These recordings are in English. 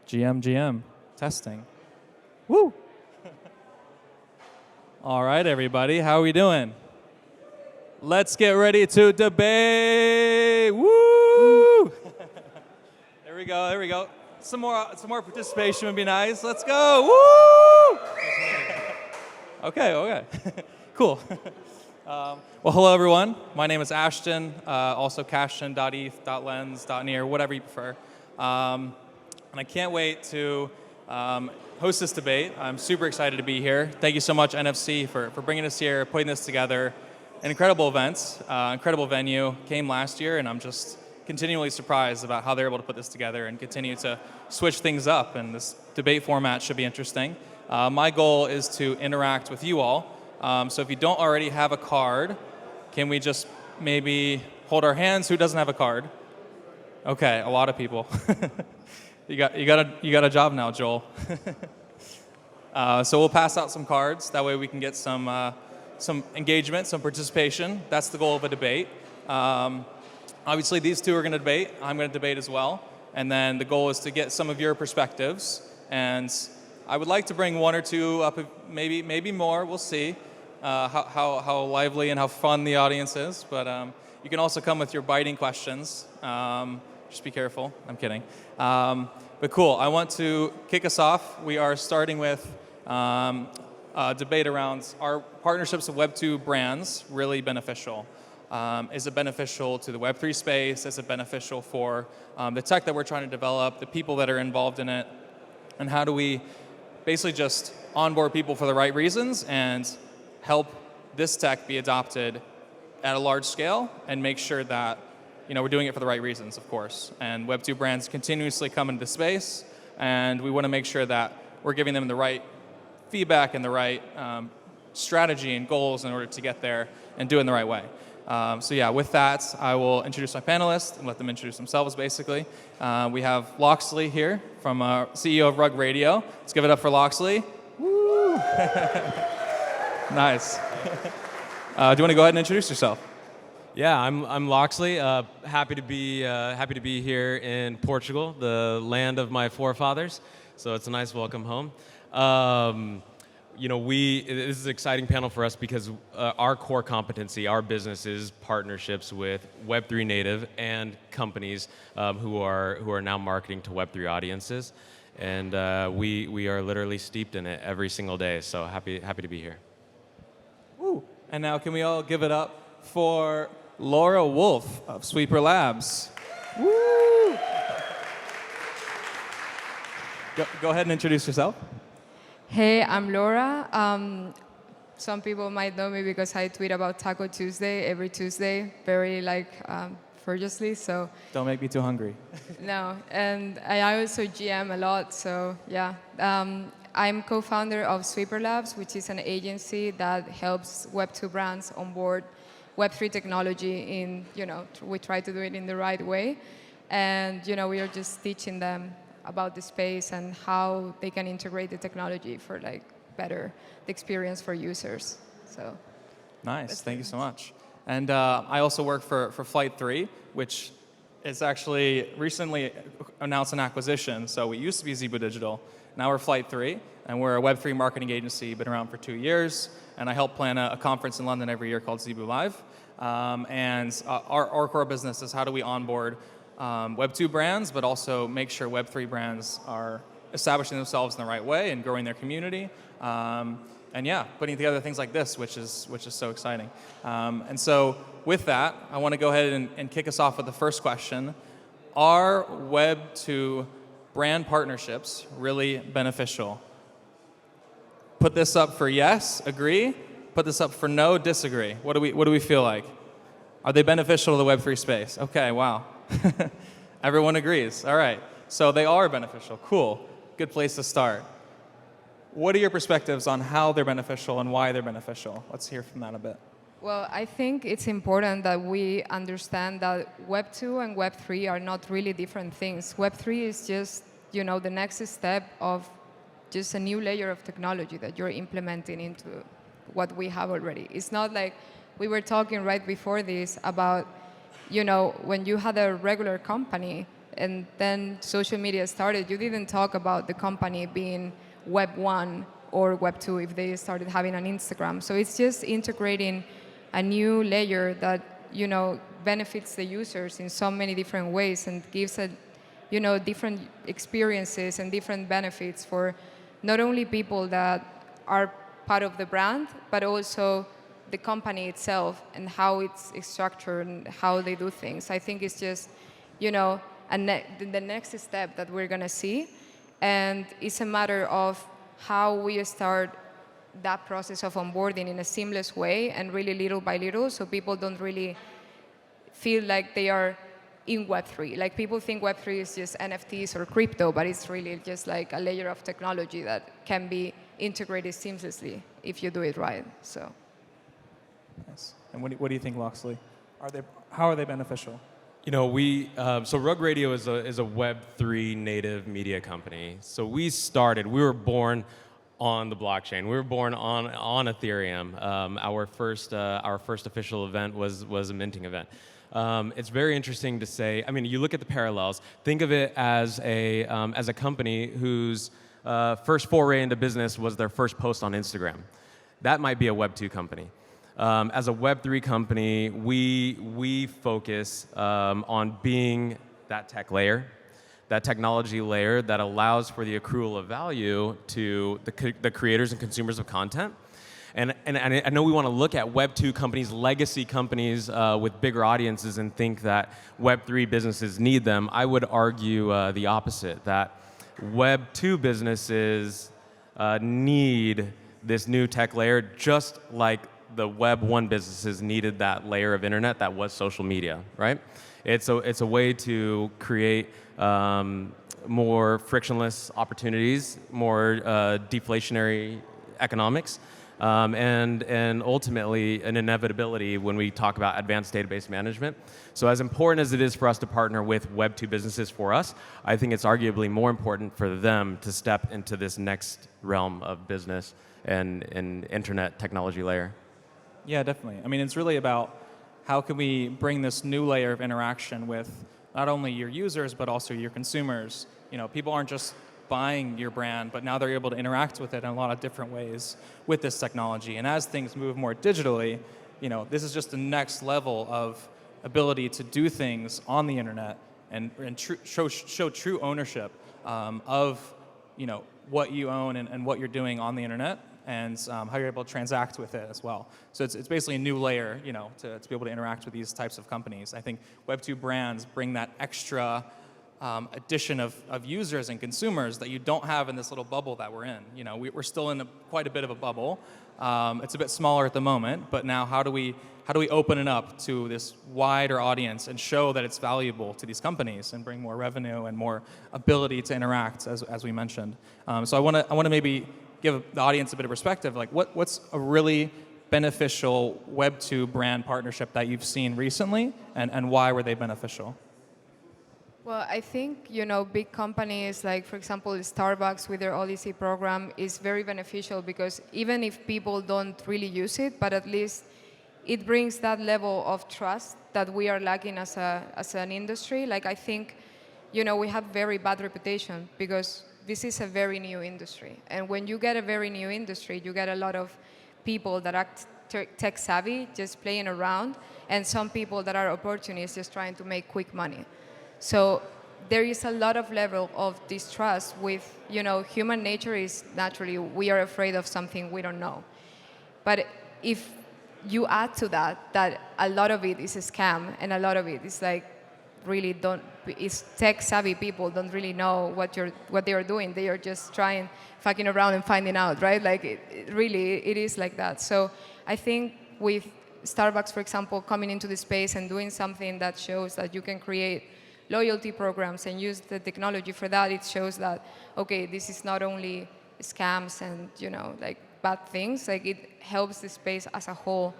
GM, testing. Woo! All right, everybody, how are we doing? Let's get ready to debate. Woo! There we go. Some more participation would be nice. Let's go. Woo! Okay. Cool. Well, hello, everyone. My name is Ashton, also cashton.eth.lens.near, whatever you prefer. And I can't wait to host this debate. I'm super excited to be here. Thank you so much, NFC, for bringing us here, putting this together. An incredible event, incredible venue. Came last year, and I'm just continually surprised about how they're able to put this together and continue to switch things up. And this debate format should be interesting. My goal is to interact with you all. So if you don't already have a card, can we just maybe hold our hands? Who doesn't have a card? Okay, a lot of people. You got a job now, Joel. So we'll pass out some cards. That way we can get some engagement, some participation. That's the goal of a debate. Obviously, these two are going to debate. I'm going to debate as well. And then the goal is to get some of your perspectives. And I would like to bring one or two up, maybe more. We'll see how lively and how fun the audience is. But you can also come with your biting questions. Just be careful. I'm kidding. But cool. I want to kick us off. We are starting with a debate around, are partnerships with Web2 brands really beneficial? Is it beneficial to the Web3 space? Is it beneficial for the tech that we're trying to develop, the people that are involved in it? And how do we basically just onboard people for the right reasons and help this tech be adopted at a large scale and make sure that we're doing it for the right reasons, of course. And Web2 brands continuously come into the space, and we want to make sure that we're giving them the right feedback and the right strategy and goals in order to get there and do it in the right way. So yeah, with that, I will introduce my panelists and let them introduce themselves, basically. We have Loxley here, from CEO of Rug Radio. Let's give it up for Loxley. Woo! Nice. Do you want to go ahead and introduce yourself? Yeah, I'm Loxley. Happy to be here in Portugal, the land of my forefathers. So it's a nice welcome home. This is an exciting panel for us because our core competency, our business is partnerships with Web3 native and companies who are now marketing to Web3 audiences, and we are literally steeped in it every single day. So happy to be here. Woo! And now can we all give it up for Laura Wolff of Swprlabs. Woo! Go ahead and introduce yourself. Hey, I'm Laura. Some people might know me because I tweet about Taco Tuesday every Tuesday, very ferociously. So don't make me too hungry. No, and I also GM a lot. So yeah, I'm co-founder of Swprlabs, which is an agency that helps Web2 brands onboard Web3 technology we try to do it in the right way. And, we are just teaching them about the space and how they can integrate the technology for, better the experience for users. So. Nice. Thank you so much. And I also work for Flight 3, which is actually recently announced an acquisition. So we used to be Zebu Digital. Now we're Flight 3, and we're a Web3 marketing agency, been around for 2 years. And I help plan a conference in London every year called Zebu Live. And our core business is how do we onboard Web2 brands, but also make sure Web3 brands are establishing themselves in the right way and growing their community. And yeah, putting together things like this, which is so exciting. And so with that, I want to go ahead and kick us off with the first question. Are Web2 brand partnerships really beneficial? Put this up for yes, agree. Put this up for no, disagree. What do we feel like? Are they beneficial to the Web3 space? Okay, wow. Everyone agrees. All right. So they are beneficial. Cool. Good place to start. What are your perspectives on how they're beneficial and why they're beneficial? Let's hear from that a bit. Well, I think it's important that we understand that Web2 and Web3 are not really different things. Web3 is just, the next step of just a new layer of technology that you're implementing into what we have already. It's not like we were talking right before this about, when you had a regular company, and then social media started, you didn't talk about the company being Web 1 or Web 2 if they started having an Instagram. So it's just integrating a new layer that, benefits the users in so many different ways and gives a, different experiences and different benefits for not only people that are part of the brand, but also the company itself and how it's structured and how they do things. I think it's just, the next step that we're gonna see, and it's a matter of how we start that process of onboarding in a seamless way and really little by little, so people don't really feel like they are in Web3. Like people think Web3 is just NFTs or crypto, but it's really just like a layer of technology that can be integrated seamlessly if you do it right. So. Nice. And what do you think, Loxley? How are they beneficial? So Rug Radio is a Web3 native media company. So we were born on the blockchain. We were born on Ethereum. Our first official event was a minting event. It's very interesting to say. I mean, you look at the parallels. Think of it as a company whose first foray into business was their first post on Instagram. That might be a Web2 company. As a Web3 company, we focus on being that tech layer, that technology layer that allows for the accrual of value to the creators and consumers of content. And I know we want to look at Web2 companies, legacy companies with bigger audiences, and think that Web3 businesses need them. I would argue the opposite, that Web2 businesses need this new tech layer just like the Web 1 businesses needed that layer of internet that was social media, right? It's a way to create more frictionless opportunities, more deflationary economics, and ultimately an inevitability when we talk about advanced database management. So as important as it is for us to partner with Web 2 businesses for us, I think it's arguably more important for them to step into this next realm of business and internet technology layer. Yeah, definitely. I mean, it's really about how can we bring this new layer of interaction with not only your users, but also your consumers. People aren't just buying your brand, but now they're able to interact with it in a lot of different ways with this technology. And as things move more digitally, this is just the next level of ability to do things on the internet and show true ownership of what you own and what you're doing on the internet, and how you're able to transact with it as well. So it's basically a new layer, to be able to interact with these types of companies. I think Web2 brands bring that extra addition of users and consumers that you don't have in this little bubble that we're in. We're still in quite a bit of a bubble. It's a bit smaller at the moment, but now how do we open it up to this wider audience and show that it's valuable to these companies and bring more revenue and more ability to interact, as we mentioned. So I want to maybe give the audience a bit of perspective. Like, what's a really beneficial Web2 brand partnership that you've seen recently, and why were they beneficial? Well, I think, big companies like, for example, Starbucks with their Odyssey program is very beneficial because even if people don't really use it, but at least it brings that level of trust that we are lacking as an industry. Like, I think, we have very bad reputation because this is a very new industry. And when you get a very new industry, you get a lot of people that act tech savvy, just playing around, and some people that are opportunists just trying to make quick money. So there is a lot of level of distrust with, human nature is naturally, we are afraid of something we don't know. But if you add to that a lot of it is a scam, and a lot of it is like, really is tech savvy people don't really know what they are doing. They are just fucking around and finding out, right? Like it is like that. So I think with Starbucks, for example, coming into the space and doing something that shows that you can create loyalty programs and use the technology for that, it shows that, okay, this is not only scams and, like bad things, like it helps the space as a whole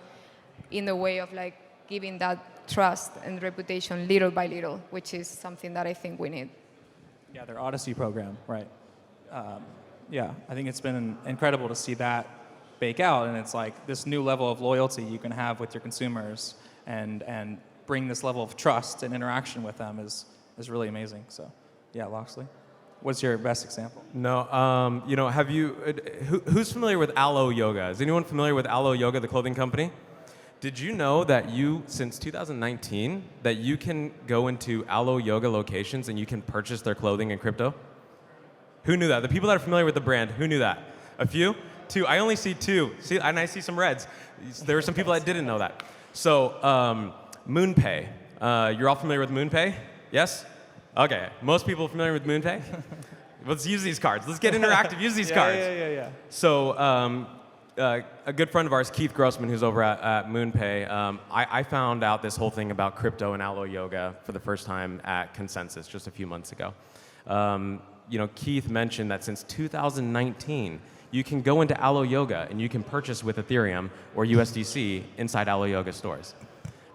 in the way of like giving that trust and reputation little by little, which is something that I think we need. Yeah, their Odyssey program, right. I think it's been incredible to see that bake out, and it's like this new level of loyalty you can have with your consumers and bring this level of trust and interaction with them is is really amazing. So, yeah, Loxley, what's your best example? No, have you, who's familiar with Alo Yoga? Is anyone familiar with Alo Yoga, the clothing company? Did you know that since 2019, that you can go into Alo Yoga locations and you can purchase their clothing in crypto? Who knew that? The people that are familiar with the brand, who knew that? A few? Two. I only see two. See, and I see some reds. There were some people that didn't know that. So, MoonPay. You're all familiar with MoonPay? Yes? Okay. Most people familiar with MoonPay? Let's use these cards. Let's get interactive. Use these cards. Yeah. So, a good friend of ours, Keith Grossman, who's over at MoonPay, I found out this whole thing about crypto and Alo Yoga for the first time at Consensus just a few months ago. Keith mentioned that since 2019, you can go into Alo Yoga and you can purchase with Ethereum or USDC inside Alo Yoga stores.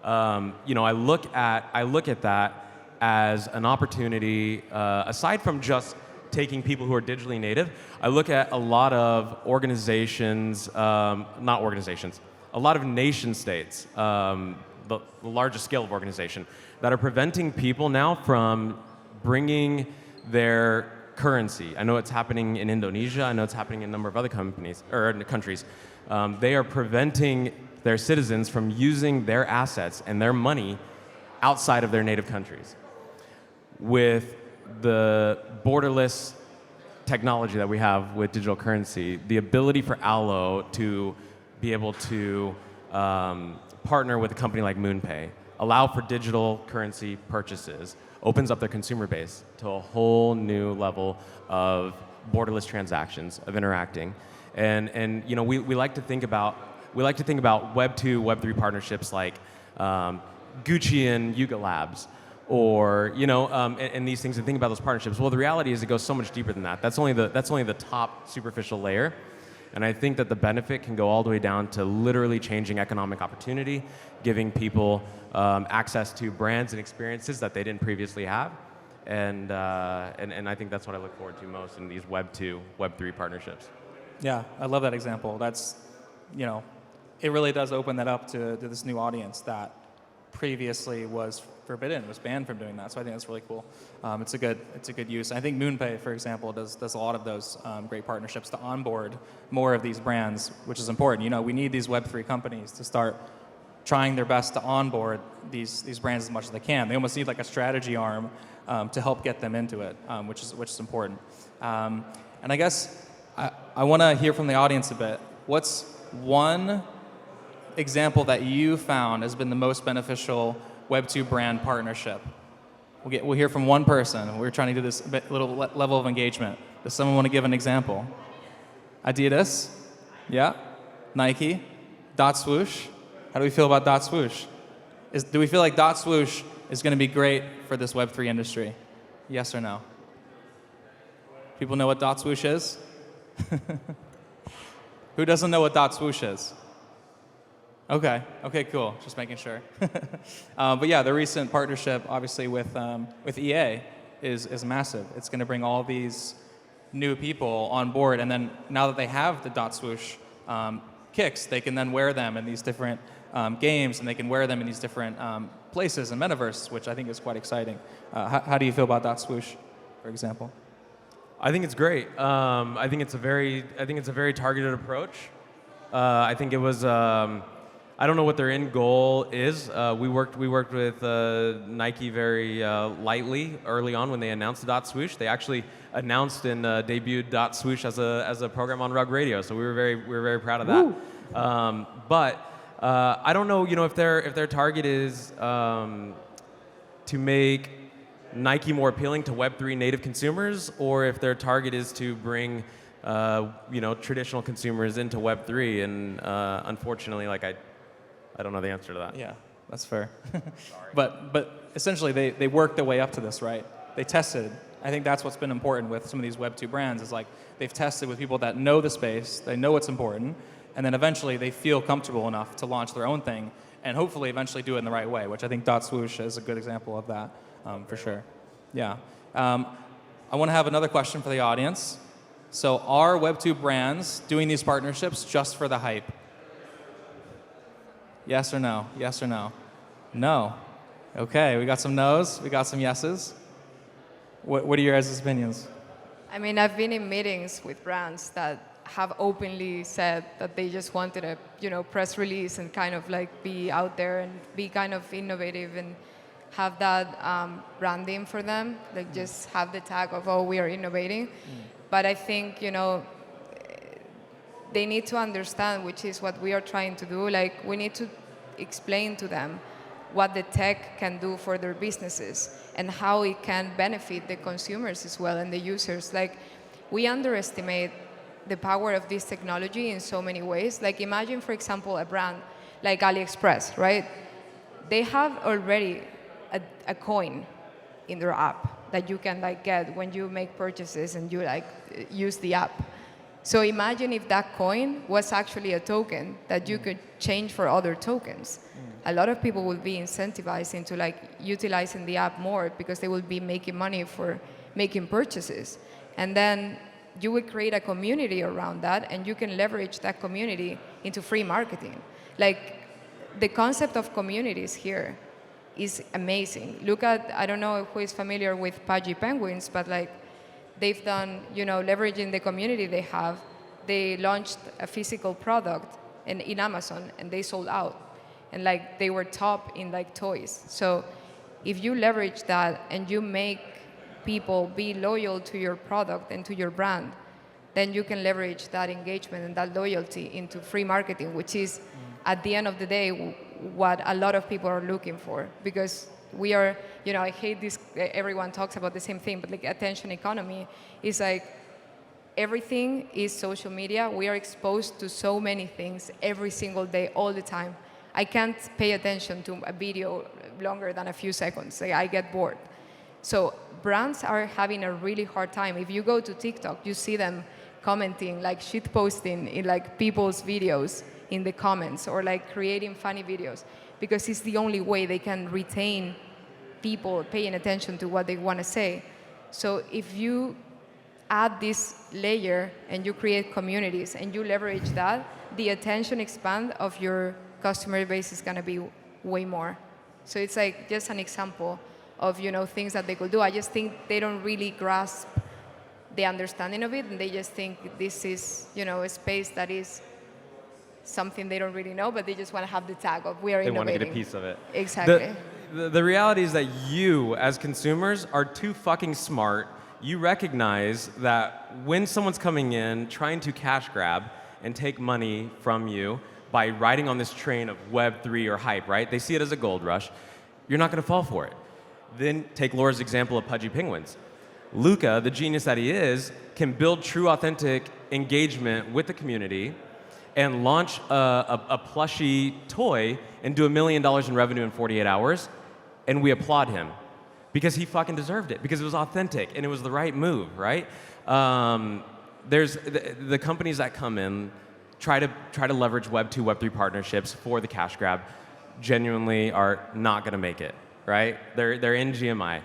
I look at that as an opportunity, aside from just taking people who are digitally native. I look at a lot of organizations, a lot of nation states, the largest scale of organization, that are preventing people now from bringing their currency. I know it's happening in Indonesia. I know it's happening in a number of other countries. They are preventing their citizens from using their assets and their money outside of their native countries. With the borderless technology that we have with digital currency, the ability for Alo to be able to partner with a company like MoonPay, allow for digital currency purchases, opens up their consumer base to a whole new level of borderless transactions, of interacting. And we like to think about Web2, Web3 partnerships like Gucci and Yuga Labs, or and these things, and think about those partnerships. Well, the reality is it goes so much deeper than that. That's only the top superficial layer. And I think that the benefit can go all the way down to literally changing economic opportunity, giving people access to brands and experiences that they didn't previously have. And I think that's what I look forward to most in these Web2, Web3 partnerships. Yeah, I love that example. That's, it really does open that up to this new audience that previously was forbidden, was banned from doing that. So I think that's really cool. It's a good use. I think MoonPay, for example, does a lot of those great partnerships to onboard more of these brands, which is important. We need these Web3 companies to start trying their best to onboard these brands as much as they can. They almost need like a strategy arm to help get them into it, which is important. And I guess I want to hear from the audience a bit. What's one example that you found has been the most beneficial Web2 brand partnership? We'll hear from one person. We're trying to do this little level of engagement. Does someone want to give an example? Adidas? Yeah? Nike? Dot Swoosh? How do we feel about Dot Swoosh? Do we feel like Dot Swoosh is going to be great for this Web3 industry? Yes or no? People know what Dot Swoosh is? Who doesn't know what Dot Swoosh is? Okay, cool. Just making sure. But yeah, the recent partnership, obviously, with EA is massive. It's going to bring all these new people on board, and then now that they have the Dot Swoosh kicks, they can then wear them in these different games, and they can wear them in these different places and metaverse, which I think is quite exciting. How do you feel about Dot Swoosh, for example? I think it's great. I think it's a very targeted approach. I think it was. I don't know what their end goal is. We worked with Nike very lightly early on when they announced the Dot Swoosh. They actually announced and debuted Dot Swoosh as a program on Rug Radio, so we were very proud of that. But I don't know, if their target is to make Nike more appealing to Web3 native consumers, or if their target is to bring traditional consumers into Web3. And unfortunately, I don't know the answer to that. Yeah, that's fair. but essentially, they worked their way up to this, right? They tested. I think that's what's been important with some of these Web2 brands is they've tested with people that know the space, they know what's important, and then eventually they feel comfortable enough to launch their own thing and hopefully eventually do it in the right way, which I think Dot Swoosh is a good example of that, for sure. Yeah. I want to have another question for the audience. So are Web2 brands doing these partnerships just for the hype? Yes or no? Yes or no? No. Okay, we got some no's, we got some yeses. What are your guys' opinions? I mean, I've been in meetings with brands that have openly said that they just wanted a, press release and kind of like be out there and be kind of innovative and have that branding for them, like just have the tag of, oh, we are innovating. But I think, they need to understand, which is what we are trying to do. Like, we need to explain to them what the tech can do for their businesses and how it can benefit the consumers as well and the users. Like, we underestimate the power of this technology in so many ways. Like, imagine, for example, a brand like AliExpress, right? They have already a coin in their app that you can like get when you make purchases and you like use the app. So imagine if that coin was actually a token that you could change for other tokens. A lot of people would be incentivized into like utilizing the app more because they will be making money for making purchases. And then you would create a community around that, and you can leverage that community into free marketing. Like, the concept of communities here is amazing. Look at, I don't know who is familiar with Pudgy Penguins, but like, they've done, leveraging the community they have, they launched a physical product in Amazon and they sold out. And like, they were top in like toys. So if you leverage that and you make people be loyal to your product and to your brand, then you can leverage that engagement and that loyalty into free marketing, which is at the end of the day what a lot of people are looking for. Because we are, I hate this, everyone talks about the same thing, but like attention economy is like, everything is social media. We are exposed to so many things every single day, all the time. I can't pay attention to a video longer than a few seconds. Like, I get bored. So brands are having a really hard time. If you go to TikTok, you see them commenting, like shit posting in like people's videos in the comments, or like creating funny videos, because it's the only way they can retain people paying attention to what they want to say. So if you add this layer and you create communities and you leverage that, the attention span of your customer base is going to be way more. So it's like just an example of things that they could do. I just think they don't really grasp the understanding of it, and they just think this is a space that is something they don't really know, but they just want to have the tag of we are innovating. They want to get a piece of it. Exactly. The reality is that you, as consumers, are too fucking smart. You recognize that when someone's coming in, trying to cash grab and take money from you by riding on this train of Web3 or hype, right? They see it as a gold rush. You're not going to fall for it. Then take Laura's example of Pudgy Penguins. Luca, the genius that he is, can build true, authentic engagement with the community and launch a plushy toy and do $1 million in revenue in 48 hours, and we applaud him because he fucking deserved it, because it was authentic and it was the right move, right? There's the companies that come in try to leverage Web2, Web3 partnerships for the cash grab, genuinely are not going to make it, right? They're in GMI.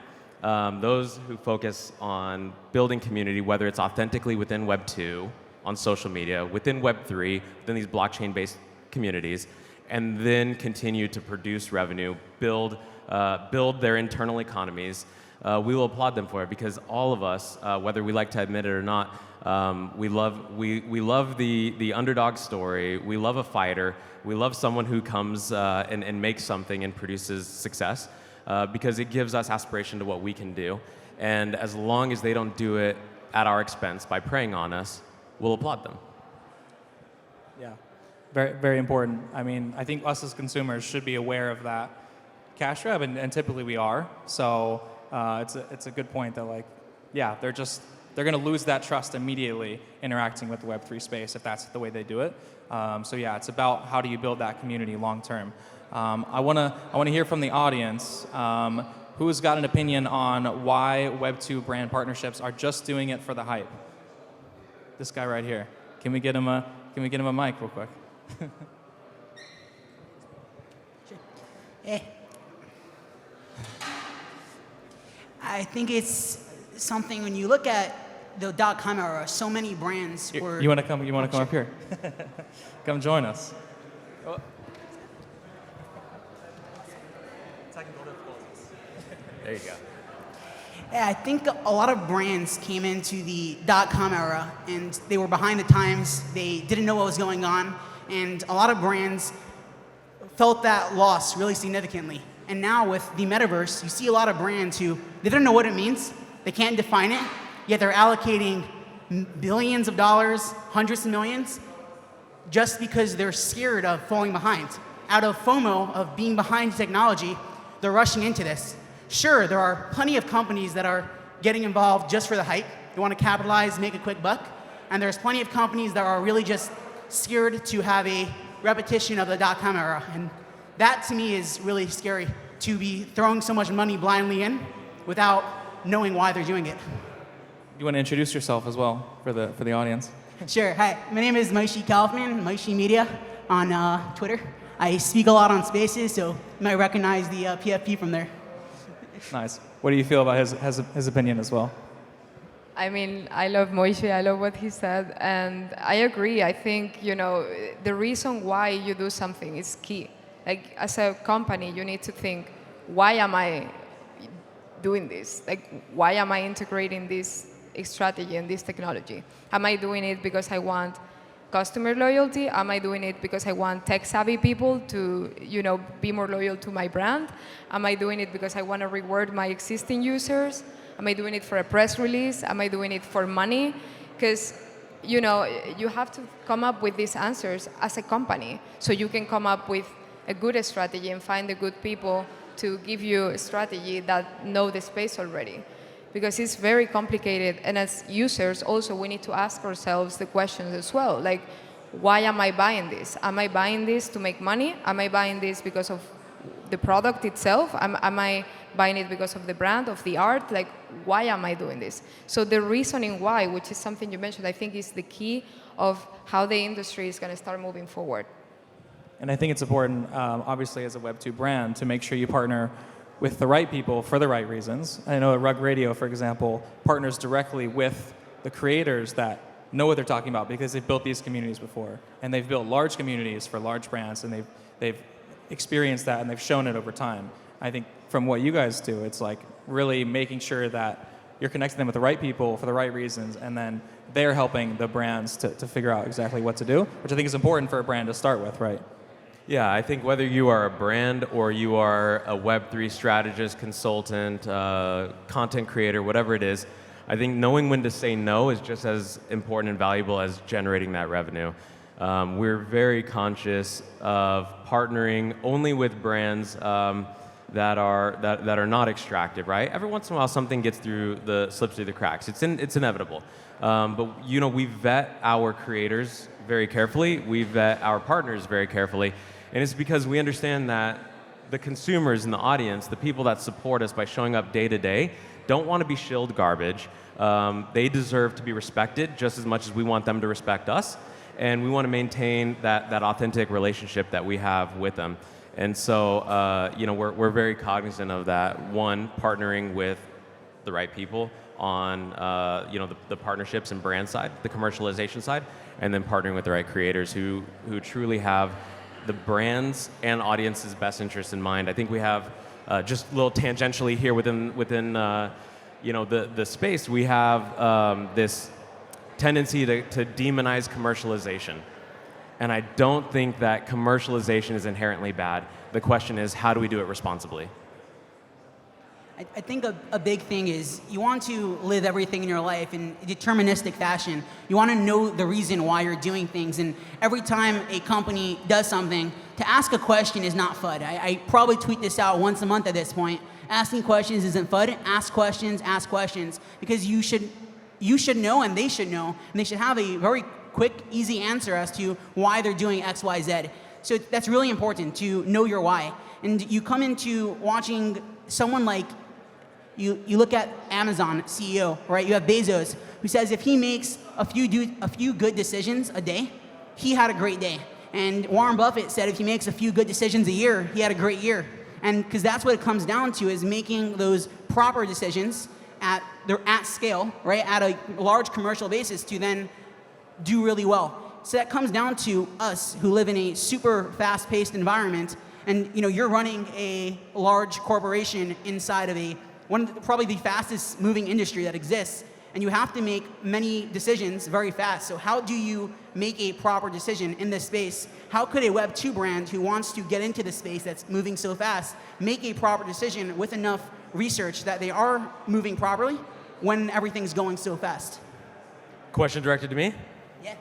Those who focus on building community, whether it's authentically within Web2, on social media, within Web3, within these blockchain-based communities, and then continue to produce revenue, build their internal economies, we will applaud them for it, because all of us, whether we like to admit it or not, we love the underdog story. We love a fighter. We love someone who comes and makes something and produces success, because it gives us aspiration to what we can do. And as long as they don't do it at our expense by preying on us, we'll applaud them. Yeah, very, very important. I mean, I think us as consumers should be aware of that cash grab, and typically we are. So it's a good point that, like, yeah, they're going to lose that trust immediately interacting with the Web3 space if that's the way they do it. So yeah, it's about how do you build that community long term. I want to hear from the audience. Who's got an opinion on why Web2 brand partnerships are just doing it for the hype? This guy right here. Can we get him a mic real quick? I think it's something when you look at the .com era, so many brands were. You want to come up here? Come join us. Oh. Technical difficulties. There you go. Yeah, I think a lot of brands came into the .com era and they were behind the times. They didn't know what was going on, and a lot of brands felt that loss really significantly. And now with the metaverse, you see a lot of brands who they don't know what it means, they can't define it, yet they're allocating billions of dollars, hundreds of millions, just because they're scared of falling behind. Out of FOMO, of being behind technology, they're rushing into this. Sure, there are plenty of companies that are getting involved just for the hype. They want to capitalize, make a quick buck. And there's plenty of companies that are really just scared to have a repetition of the .com era. And that, to me, is really scary, to be throwing so much money blindly in without knowing why they're doing it. You want to introduce yourself as well for the audience? Sure. Hi, my name is Maishi Kaufman, Maishi Media on Twitter. I speak a lot on Spaces, so you might recognize the PFP from there. Nice. What do you feel about his opinion as well? I mean, I love Moishe, I love what he said, and I agree. I think, the reason why you do something is key. Like, as a company, you need to think, why am I doing this? Like, why am I integrating this strategy and this technology? Am I doing it because I want customer loyalty? Am I doing it because I want tech-savvy people to, be more loyal to my brand? Am I doing it because I want to reward my existing users? Am I doing it for a press release? Am I doing it for money? Because, you have to come up with these answers as a company, so you can come up with a good strategy and find the good people to give you a strategy that know the space already. Because it's very complicated, and as users also we need to ask ourselves the questions as well, like, why am I buying this? Am I buying this to make money? Am I buying this because of the product itself? Am I buying it because of the brand, of the art? Like, why am I doing this? So the reasoning why, which is something you mentioned, I think is the key of how the industry is going to start moving forward. And I think it's important, obviously, as a Web2 brand, to make sure you partner with the right people for the right reasons. I know at Rug Radio, for example, partners directly with the creators that know what they're talking about because they've built these communities before. And they've built large communities for large brands, and they've experienced that, and they've shown it over time. I think from what you guys do, it's like really making sure that you're connecting them with the right people for the right reasons, and then they're helping the brands to figure out exactly what to do, which I think is important for a brand to start with, right? Yeah, I think whether you are a brand or you are a Web3 strategist, consultant, content creator, whatever it is, I think knowing when to say no is just as important and valuable as generating that revenue. We're very conscious of partnering only with brands that are not extractive, right? Every once in a while, something slips through the cracks. It's inevitable. But we vet our creators very carefully. We vet our partners very carefully. And it's because we understand that the consumers and the audience, the people that support us by showing up day to day, don't want to be shilled garbage. They deserve to be respected just as much as we want them to respect us. And we want to maintain that authentic relationship that we have with them. And so, we're very cognizant of that. One, partnering with the right people on, the partnerships and brand side, the commercialization side, and then partnering with the right creators who truly have the brand's and audience's best interests in mind. I think we have, just a little tangentially here within the space, we have this tendency to demonize commercialization. And I don't think that commercialization is inherently bad. The question is, how do we do it responsibly? I think a big thing is you want to live everything in your life in a deterministic fashion. You want to know the reason why you're doing things. And every time a company does something, to ask a question is not FUD. I probably tweet this out once a month at this point. Asking questions isn't FUD. Ask questions, because you should know and they should know. And they should have a very quick, easy answer as to why they're doing X, Y, Z. So that's really important, to know your why. And you come into watching someone like, you look at Amazon CEO, right? You have Bezos, who says if he makes a few good decisions a day, he had a great day. And Warren Buffett said if he makes a few good decisions a year, he had a great year. And because that's what it comes down to, is making those proper decisions at scale, right? At a large commercial basis to then do really well. So that comes down to us who live in a super fast-paced environment, and you're running a large corporation inside of a probably the fastest moving industry that exists, and you have to make many decisions very fast. So how do you make a proper decision in this space? How could a Web2 brand who wants to get into the space that's moving so fast make a proper decision with enough research that they are moving properly when everything's going so fast? Question directed to me? Yeah.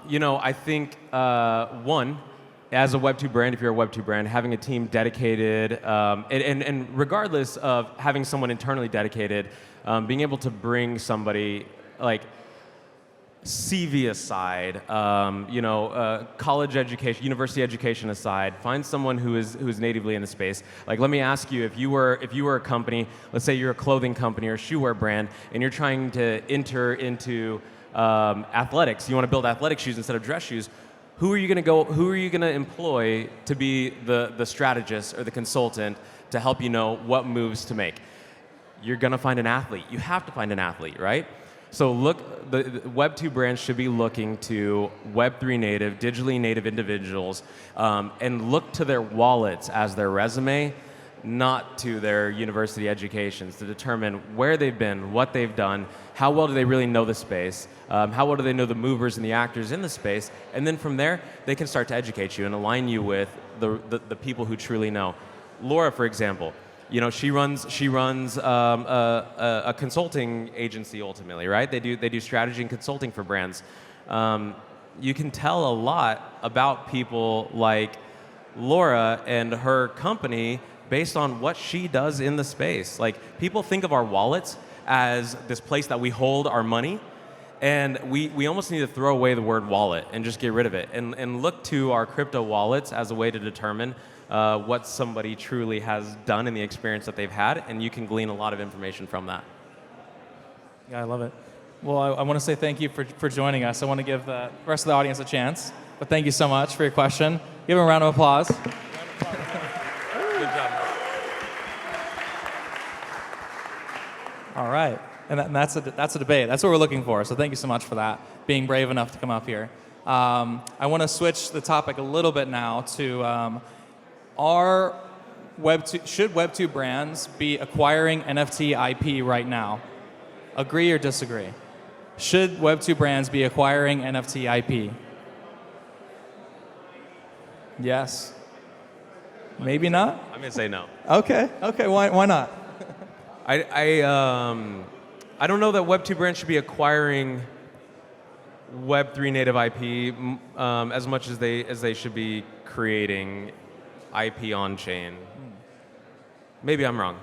You know, I think, one, as a Web2 brand, if you're a Web2 brand, having a team dedicated, and regardless of having someone internally dedicated, being able to bring somebody like CV aside, college education, university education aside, find someone who is natively in the space. Like, let me ask you, if you were a company, let's say you're a clothing company or a shoe wear brand, and you're trying to enter into athletics, you want to build athletic shoes instead of dress shoes. Who are you going to employ to be the strategist or the consultant to help you know what moves to make? You're going to find an athlete. You have to find an athlete, right? So look, the Web2 brands should be looking to Web3 native, digitally native individuals, and look to their wallets as their resume, not to their university educations, to determine where they've been, what they've done, how well do they really know the space, how well do they know the movers and the actors in the space, and then from there, they can start to educate you and align you with the people who truly know. Laura, for example, you know, she runs a consulting agency ultimately, right? They do strategy and consulting for brands. You can tell a lot about people like Laura and her company based on what she does in the space. Like, people think of our wallets as this place that we hold our money, and we almost need to throw away the word wallet and just get rid of it and look to our crypto wallets as a way to determine what somebody truly has done in the experience that they've had, and you can glean a lot of information from that. Yeah, I love it. Well, I want to say thank you for joining us. I want to give the rest of the audience a chance, but thank you so much for your question. Give him a round of applause. Good job. All right, and that's a debate. That's what we're looking for. So thank you so much for that, being brave enough to come up here. I want to switch the topic a little bit now to should Web2 brands be acquiring NFT IP right now? Agree or disagree? Should Web2 brands be acquiring NFT IP? Yes. Maybe not? I'm going to say no. Okay, why not? I don't know that Web2 brands should be acquiring Web3 native IP as much as they should be creating IP on chain. Maybe I'm wrong.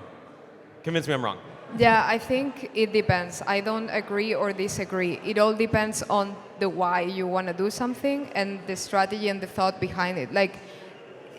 Convince me I'm wrong. Yeah, I think it depends. I don't agree or disagree. It all depends on the why you want to do something and the strategy and the thought behind it. Like,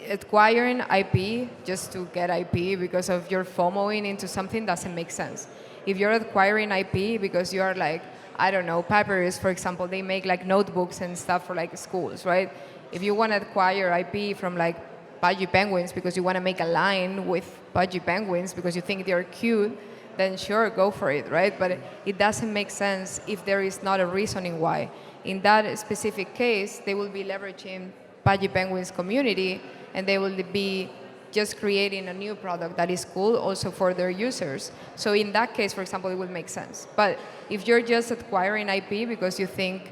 acquiring IP just to get IP because of your FOMOing into something doesn't make sense. If you're acquiring IP because you are like, I don't know, Papyrus, for example, they make like notebooks and stuff for like schools, right? If you want to acquire IP from like Pudgy penguins because you want to make a line with Pudgy penguins because you think they're cute, then sure, go for it, right? But it doesn't make sense if there is not a reasoning why. In that specific case, they will be leveraging Pudgy penguins community, and they will be just creating a new product that is cool also for their users. So in that case, for example, it would make sense. But if you're just acquiring IP because you think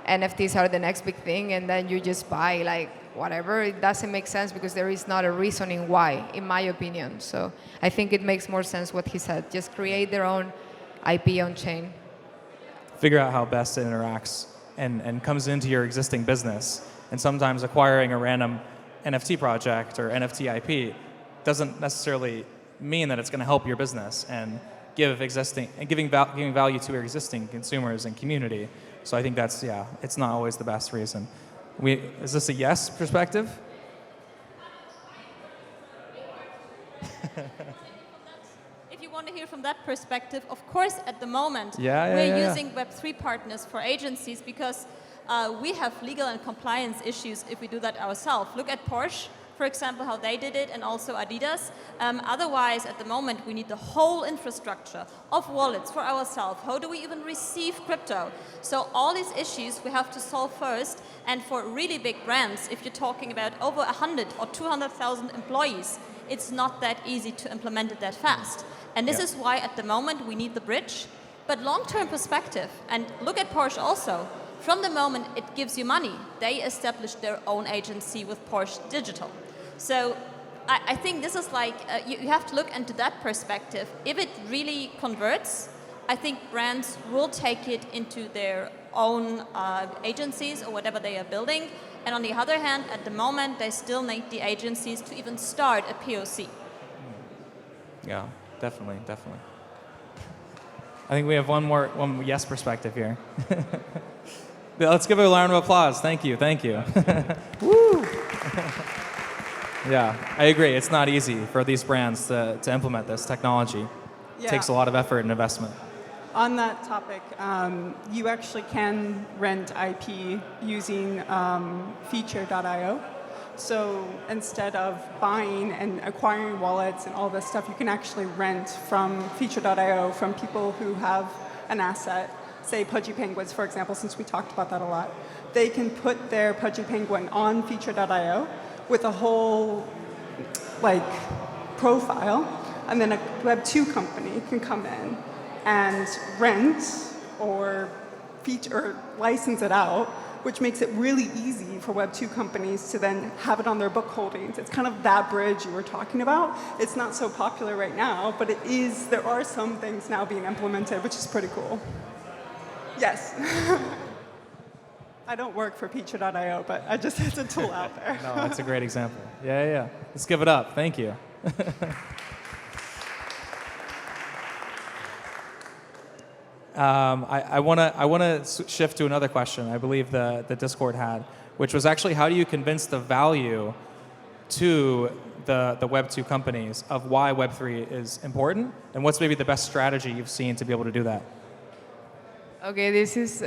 NFTs are the next big thing and then you just buy like whatever, it doesn't make sense because there is not a reasoning why, in my opinion. So I think it makes more sense what he said. Just create their own IP on chain. Figure out how best it interacts and comes into your existing business. And sometimes acquiring a random NFT project or NFT IP doesn't necessarily mean that it's going to help your business and giving value to your existing consumers and community. So I think that's, it's not always the best reason. Is this a yes perspective? If you want to hear from that perspective, of course, at the moment, we're using Web3 partners for agencies because we have legal and compliance issues if we do that ourselves. Look at Porsche, for example, how they did it, and also Adidas. Otherwise, at the moment, we need the whole infrastructure of wallets for ourselves. How do we even receive crypto? So all these issues we have to solve first. And for really big brands, if you're talking about over 100 or 200,000 employees, it's not that easy to implement it that fast. And this is why at the moment we need the bridge. But long-term perspective, and look at Porsche also, from the moment it gives you money, they established their own agency with Porsche Digital. So I think this is like, you have to look into that perspective. If it really converts, I think brands will take it into their own agencies or whatever they are building. And on the other hand, at the moment, they still need the agencies to even start a POC. Yeah, definitely, definitely. I think we have one yes perspective here. Let's give it a round of applause. Thank you, thank you. Woo! Yeah, I agree. It's not easy for these brands to implement this technology. It takes a lot of effort and investment. On that topic, you actually can rent IP using Feature.io. So instead of buying and acquiring wallets and all this stuff, you can actually rent from Feature.io from people who have an asset. Say Pudgy Penguins, for example, since we talked about that a lot. They can put their Pudgy Penguin on Feature.io with a whole profile, and then a Web2 company can come in and rent or license it out, which makes it really easy for Web2 companies to then have it on their book holdings. It's kind of that bridge you were talking about. It's not so popular right now, but it is. There are some things now being implemented, which is pretty cool. Yes. I don't work for Feature.io, but it's a tool out there. No, that's a great example. Yeah. Let's give it up. Thank you. I want to shift to another question I believe the Discord had, which was actually how do you convince the value to the Web2 companies of why Web3 is important, and what's maybe the best strategy you've seen to be able to do that? Okay, this is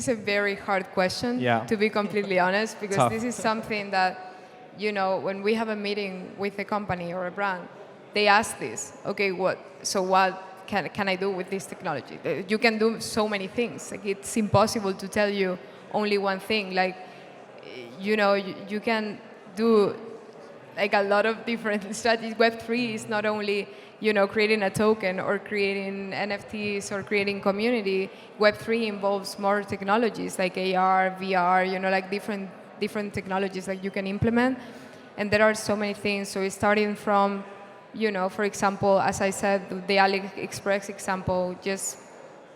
a very hard question, to be completely honest, because Tough. this is something that, when we have a meeting with a company or a brand, they ask this, okay, what can I do with this technology? You can do so many things. It's impossible to tell you only one thing. You can do a lot of different strategies. Web3 is not only creating a token or creating NFTs or creating community. Web3 involves more technologies like AR, VR, different technologies that you can implement. And there are so many things. So it's starting from, for example, as I said, the AliExpress example, just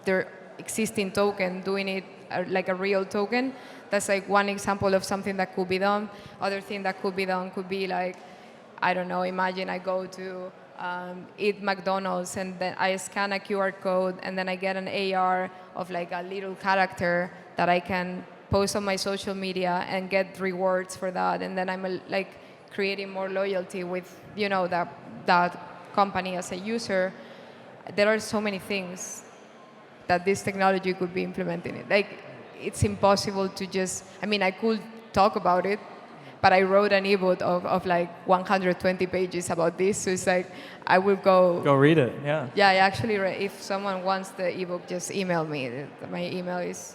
their existing token, doing it like a real token. That's one example of something that could be done. Other thing that could be done could be I don't know, imagine I go to eat McDonald's and then I scan a QR code and then I get an AR of a little character that I can post on my social media and get rewards for that, and then I'm creating more loyalty with that company as a user. There are so many things that this technology could be implemented in. It's impossible to just, I could talk about it, but I wrote an ebook of 120 pages about this, so it's I will go read it. Yeah. Yeah, I actually if someone wants the ebook, just email me. My email is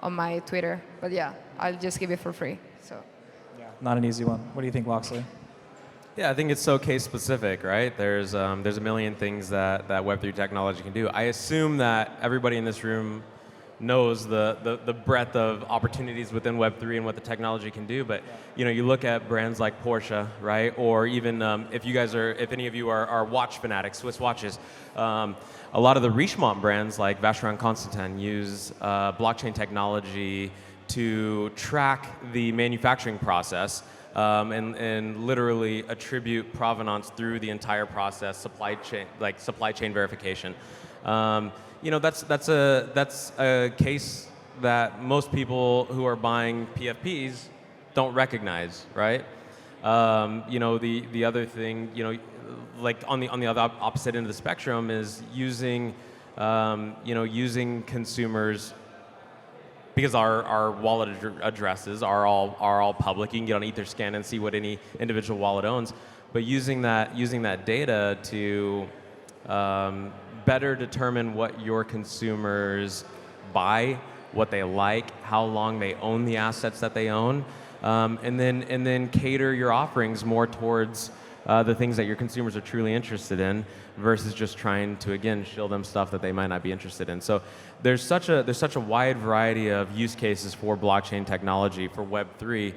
on my Twitter, but yeah, I'll just give it for free. So. Yeah. Not an easy one. What do you think, Loxley? Yeah, I think it's so case specific, right? There's a million things that Web3 technology can do. I assume that everybody in this room knows the breadth of opportunities within Web3 and what the technology can do. But you look at brands like Porsche, right? Or even if any of you are watch fanatics, Swiss watches, a lot of the Richemont brands like Vacheron Constantin use blockchain technology to track the manufacturing process and literally attribute provenance through the entire process, supply chain verification. That's a case that most people who are buying PFPs don't recognize, right? The other thing, on the other opposite end of the spectrum is using consumers, because our wallet addresses are all public. You can get on Etherscan and see what any individual wallet owns, but using that data to better determine what your consumers buy, what they like, how long they own the assets that they own, and then cater your offerings more towards the things that your consumers are truly interested in, versus just trying to, again, show them stuff that they might not be interested in. So there's such a wide variety of use cases for blockchain technology for Web3.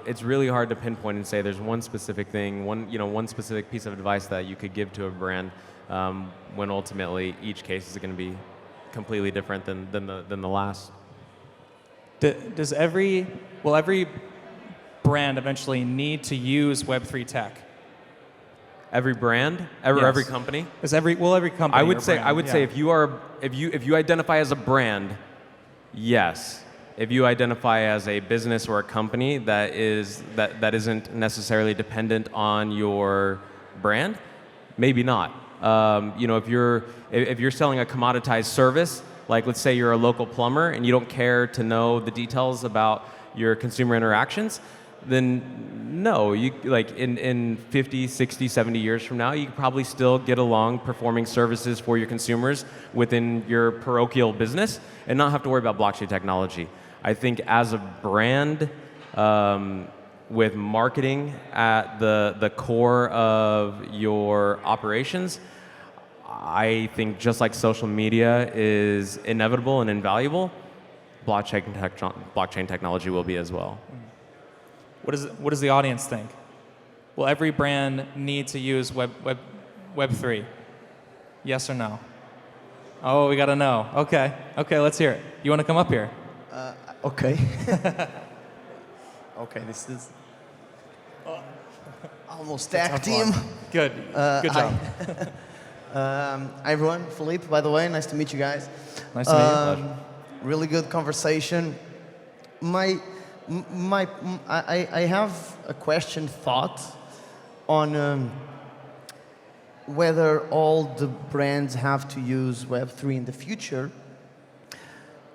It's really hard to pinpoint and say there's one specific thing, one specific piece of advice that you could give to a brand, when ultimately each case is going to be completely different than the last. Will every brand eventually need to use Web3 tech? Every brand, every company. Will every company? I would say if you identify as a brand, yes. If you identify as a business or a company that isn't necessarily dependent on your brand, maybe not. If you're selling a commoditized service, like let's say you're a local plumber and you don't care to know the details about your consumer interactions, then no, in 50, 60, 70 years from now, you could probably still get along performing services for your consumers within your parochial business and not have to worry about blockchain technology. I think as a brand, with marketing at the core of your operations, I think just like social media is inevitable and invaluable, blockchain technology will be as well. What does the audience think? Will every brand need to use Web3? Yes or no? Oh, we got to know. Okay, let's hear it. You want to come up here? Okay. Okay, this is almost tag team. Good job. Hi everyone, Philippe, by the way, nice to meet you guys. Nice to meet you. Really good conversation. I have a thought on whether all the brands have to use Web3 in the future.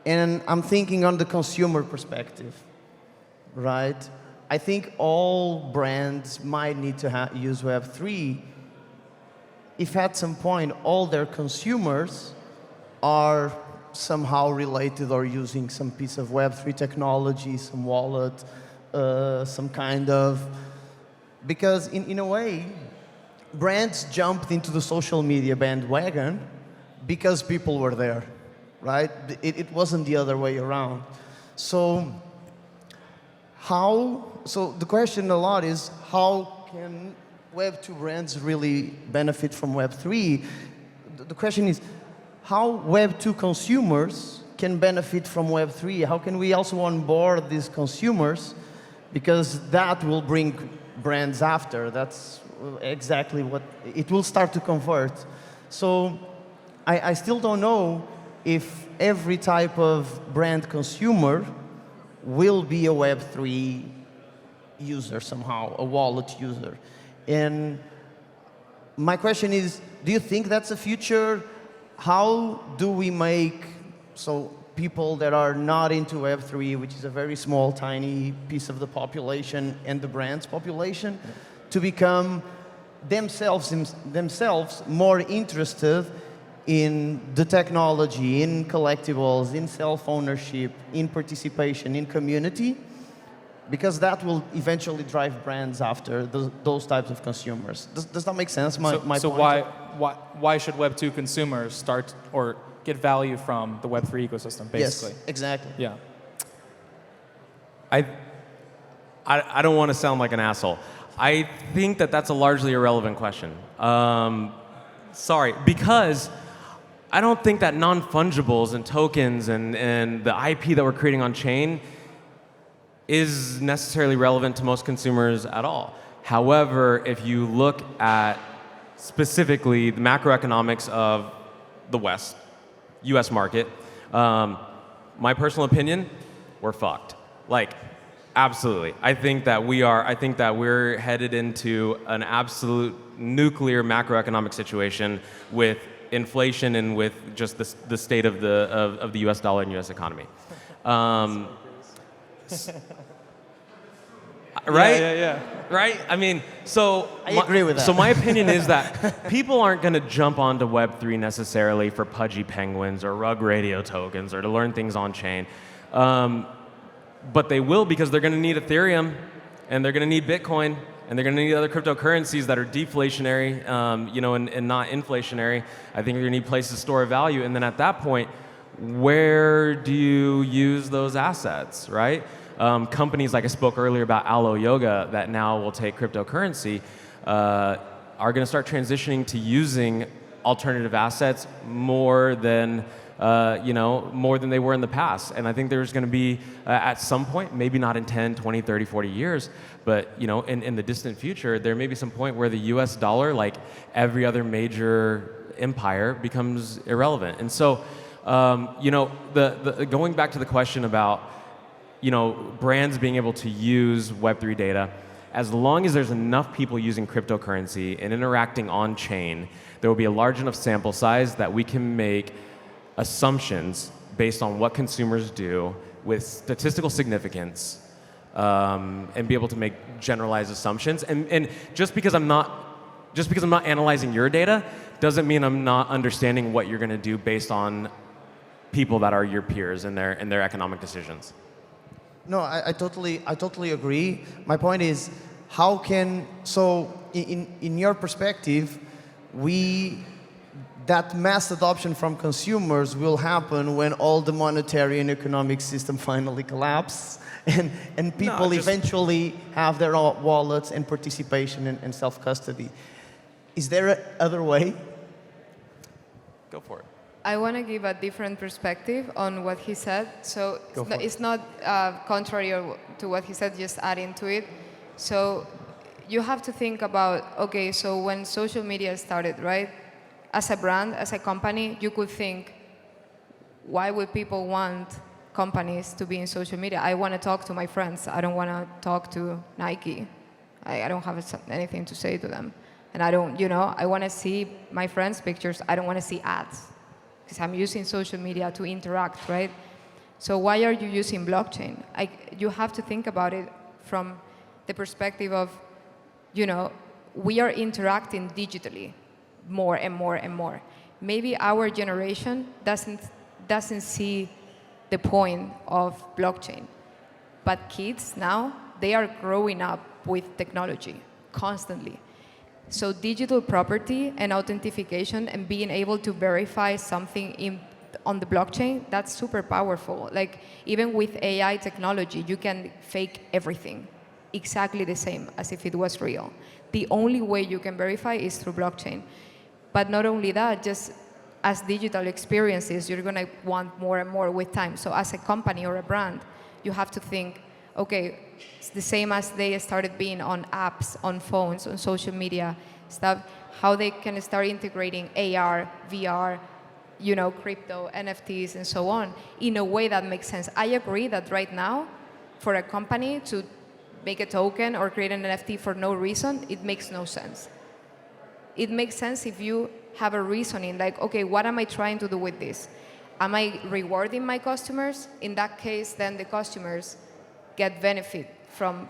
And I'm thinking on the consumer perspective, right? I think all brands might need to use Web3 if at some point all their consumers are somehow related or using some piece of Web3 technology, some wallet, some kind of... Because in a way, brands jumped into the social media bandwagon because people were there, right? It wasn't the other way around. So the question a lot is, how can Web2 brands really benefit from Web3? The question is, how Web2 consumers can benefit from Web3? How can we also onboard these consumers? Because that will bring brands after. That's exactly what, it will start to convert. So I still don't know if every type of brand consumer will be a Web3 user somehow, a wallet user. And my question is, do you think that's the future? How do we make so people that are not into Web3, which is a very small, tiny piece of the population and the brand's population, to become themselves more interested in the technology, in collectibles, in self-ownership, in participation, in community? Because that will eventually drive brands after those types of consumers. Does that make sense? My point? Why should Web2 consumers start or get value from the Web3 ecosystem, basically? Yes, exactly. Yeah. I don't want to sound like an asshole. I think that's a largely irrelevant question. Sorry, because I don't think that non-fungibles and tokens and the IP that we're creating on chain is necessarily relevant to most consumers at all. However, if you look at specifically the macroeconomics of the West, US market, my personal opinion, we're fucked. Like, absolutely. I think that we're headed into an absolute nuclear macroeconomic situation with inflation and with just the state of the US dollar and US economy. Right? Yeah. Right? I mean, so I agree with that. So my opinion is that people aren't going to jump onto Web3 necessarily for pudgy penguins or rug radio tokens or to learn things on chain. But they will because they're going to need Ethereum and they're going to need Bitcoin and they're going to need other cryptocurrencies that are deflationary, and not inflationary. I think you're going to need places to store value, and then at that point, where do you use those assets, right? Companies like I spoke earlier about Alo Yoga that now will take cryptocurrency are going to start transitioning to using alternative assets more than they were in the past. And I think there's going to be, at some point, maybe not in 10, 20, 30, 40 years, but in the distant future, there may be some point where the US dollar, like every other major empire, becomes irrelevant. And so, going back to the question about, brands being able to use Web3 data, as long as there's enough people using cryptocurrency and interacting on chain, there will be a large enough sample size that we can make assumptions based on what consumers do with statistical significance, and be able to make generalized assumptions. And just because I'm not analyzing your data doesn't mean I'm not understanding what you're going to do based on people that are your peers and their economic decisions. No, I totally agree. My point is, in your perspective, that mass adoption from consumers will happen when all the monetary and economic system finally collapse, and people eventually have their own wallets and participation and self-custody. Is there an other way? Go for it. I want to give a different perspective on what he said. So it's not contrary to what he said, just adding to it. So you have to think about, okay, so when social media started, right? As a brand, as a company, you could think, why would people want companies to be in social media? I want to talk to my friends. I don't want to talk to Nike. I don't have anything to say to them. And I don't, I want to see my friends' pictures. I don't want to see ads, because I'm using social media to interact, right? So why are you using blockchain? You have to think about it from the perspective of, we are interacting digitally more and more and more. Maybe our generation doesn't see the point of blockchain, but kids now, they are growing up with technology constantly. So digital property and authentication and being able to verify something on the blockchain, that's super powerful. Like, even with AI technology, you can fake everything exactly the same as if it was real. The only way you can verify is through blockchain. But not only that, just as digital experiences, you're going to want more and more with time. So as a company or a brand, you have to think, okay, it's the same as they started being on apps, on phones, on social media stuff, how they can start integrating AR, VR, crypto, NFTs, and so on, in a way that makes sense. I agree that right now, for a company to make a token or create an NFT for no reason, it makes no sense. It makes sense if you have a reasoning, like, okay, what am I trying to do with this? Am I rewarding my customers? In that case, then the customers get benefit from,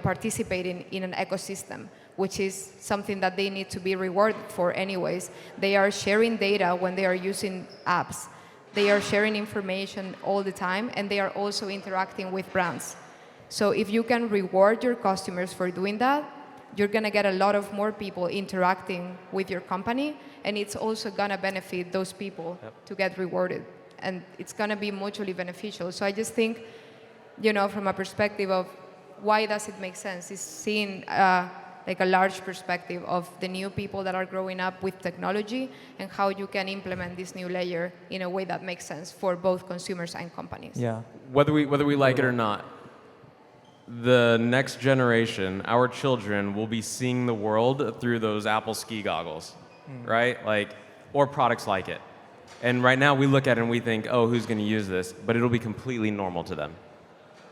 participating in an ecosystem, which is something that they need to be rewarded for anyways. They are sharing data when they are using apps. They are sharing information all the time, and they are also interacting with brands. So if you can reward your customers for doing that, you're going to get a lot of more people interacting with your company, and it's also going to benefit those people to get rewarded. And it's going to be mutually beneficial. So I just think, from a perspective of why does it make sense, is seeing like a large perspective of the new people that are growing up with technology and how you can implement this new layer in a way that makes sense for both consumers and companies. Yeah. Whether we like it or not, the next generation, our children, will be seeing the world through those Apple ski goggles, right? Or products like it. And right now we look at it and we think, oh, who's going to use this? But it'll be completely normal to them.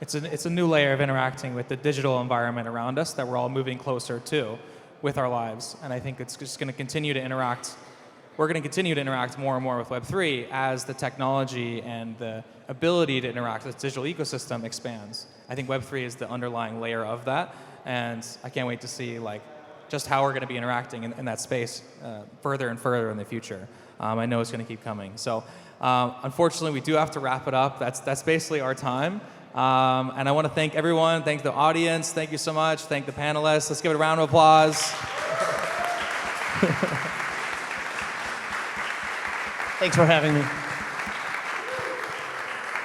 It's a new layer of interacting with the digital environment around us that we're all moving closer to with our lives. And I think it's just going to continue to interact. We're going to continue to interact more and more with Web3 as the technology and the ability to interact with the digital ecosystem expands. I think Web3 is the underlying layer of that. And I can't wait to see just how we're going to be interacting in that space further and further in the future. I know it's going to keep coming. So unfortunately, we do have to wrap it up. That's basically our time. And I want to thank everyone, thank the audience, thank you so much, thank the panelists. Let's give it a round of applause. Thanks for having me.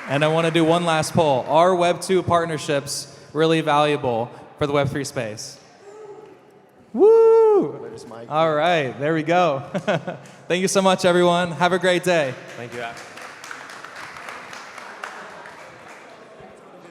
And I want to do one last poll. Are Web2 partnerships really valuable for the Web3 space? Woo! All right, there we go. Thank you so much, everyone. Have a great day. Thank you.